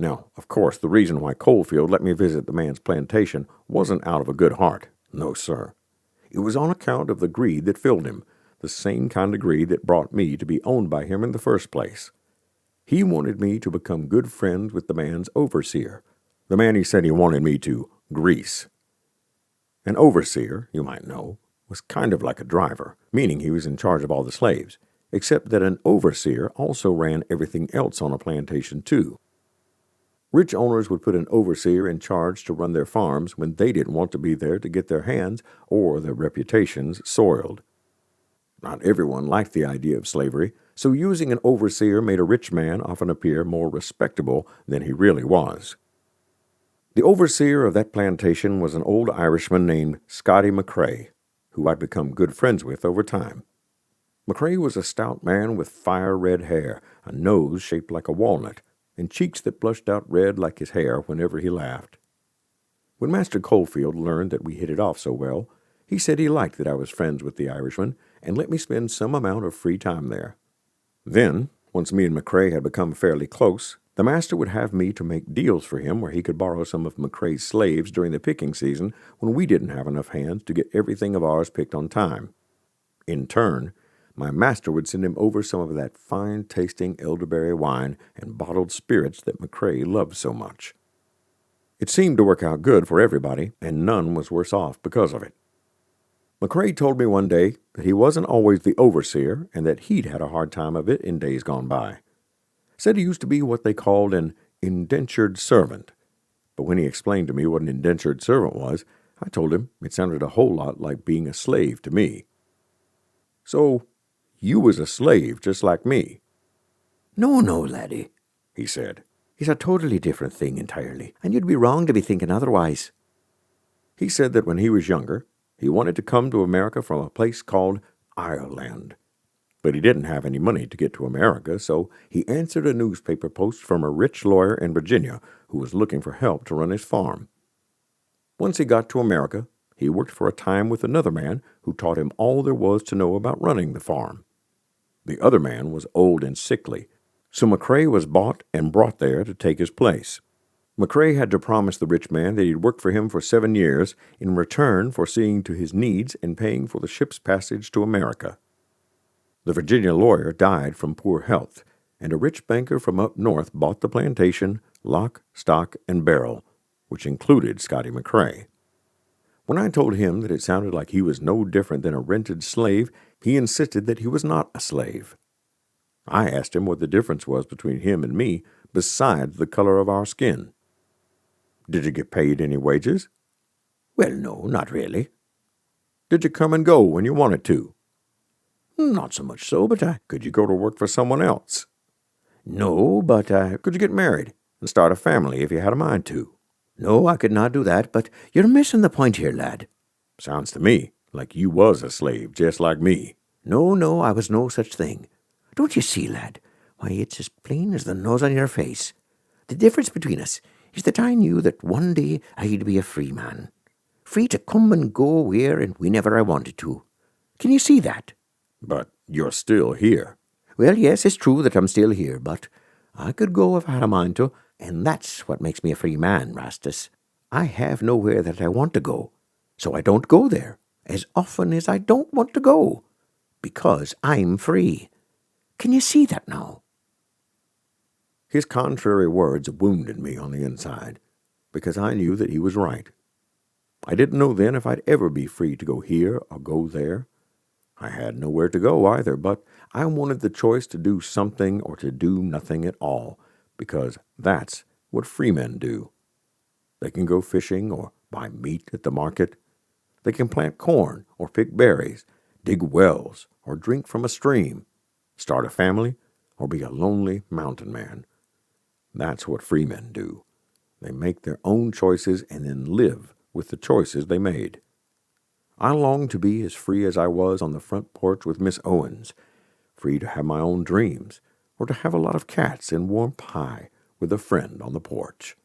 Now, of course, the reason why Coalfield let me visit the man's plantation wasn't out of a good heart. No, sir. It was on account of the greed that filled him, the same kind of greed that brought me to be owned by him in the first place. He wanted me to become good friends with the man's overseer, the man he said he wanted me to grease. An overseer, you might know, was kind of like a driver, meaning he was in charge of all the slaves, except that an overseer also ran everything else on a plantation too. Rich owners would put an overseer in charge to run their farms when they didn't want to be there to get their hands or their reputations soiled. Not everyone liked the idea of slavery, so using an overseer made a rich man often appear more respectable than he really was. The overseer of that plantation was an old Irishman named Scotty McCrae, who I'd become good friends with over time. McCrae was a stout man with fire-red hair, a nose shaped like a walnut, and cheeks that blushed out red like his hair whenever he laughed. When Master Coalfield learned that we hit it off so well, he said he liked that I was friends with the Irishman and let me spend some amount of free time there. Then, once me and McCrae had become fairly close, the master would have me to make deals for him where he could borrow some of McCrae's slaves during the picking season when we didn't have enough hands to get everything of ours picked on time. In turn, my master would send him over some of that fine-tasting elderberry wine and bottled spirits that McCrae loved so much. It seemed to work out good for everybody, and none was worse off because of it. McCrae told me one day that he wasn't always the overseer and that he'd had a hard time of it in days gone by. Said he used to be what they called an indentured servant. But when he explained to me what an indentured servant was, I told him it sounded a whole lot like being a slave to me. "So, you was a slave just like me?" No, laddie, he said. It's a totally different thing entirely, and you'd be wrong to be thinking otherwise. He said that when he was younger, he wanted to come to America from a place called Ireland. But he didn't have any money to get to America, so he answered a newspaper post from a rich lawyer in Virginia who was looking for help to run his farm. Once he got to America, he worked for a time with another man who taught him all there was to know about running the farm. The other man was old and sickly, so McCrae was bought and brought there to take his place. McCrae had to promise the rich man that he'd work for him for 7 years in return for seeing to his needs and paying for the ship's passage to America. The Virginia lawyer died from poor health, and a rich banker from up north bought the plantation, lock, stock, and barrel, which included Scotty McCrae. When I told him that it sounded like he was no different than a rented slave, he insisted that he was not a slave. I asked him what the difference was between him and me, besides the color of our skin. "Did you get paid any wages?" Well, no, not really. "Did you come and go when you wanted to?" Not so much so, but "Could you go to work for someone else?" No, but "Could you get married and start a family if you had a mind to?" No, I could not do that, but you're missing the point here, lad. "Sounds to me like you was a slave, just like me." No, I was no such thing. Don't you see, lad? Why, it's as plain as the nose on your face. The difference between us is that I knew that one day I'd be a free man. Free to come and go where and whenever I wanted to. Can you see that? "But you're still here." Well, yes, it's true that I'm still here, but I could go if I had a mind to, and that's what makes me a free man, Rastus. I have nowhere that I want to go, so I don't go there as often as I don't want to go, because I'm free. Can you see that now? His contrary words wounded me on the inside, because I knew that he was right. I didn't know then if I'd ever be free to go here or go there. I had nowhere to go either, but I wanted the choice to do something or to do nothing at all, because that's what free men do. They can go fishing or buy meat at the market. They can plant corn or pick berries, dig wells or drink from a stream, start a family or be a lonely mountain man. That's what free men do. They make their own choices and then live with the choices they made. I longed to be as free as I was on the front porch with Miss Owens, free to have my own dreams, or to have a lot of cats and warm pie with a friend on the porch.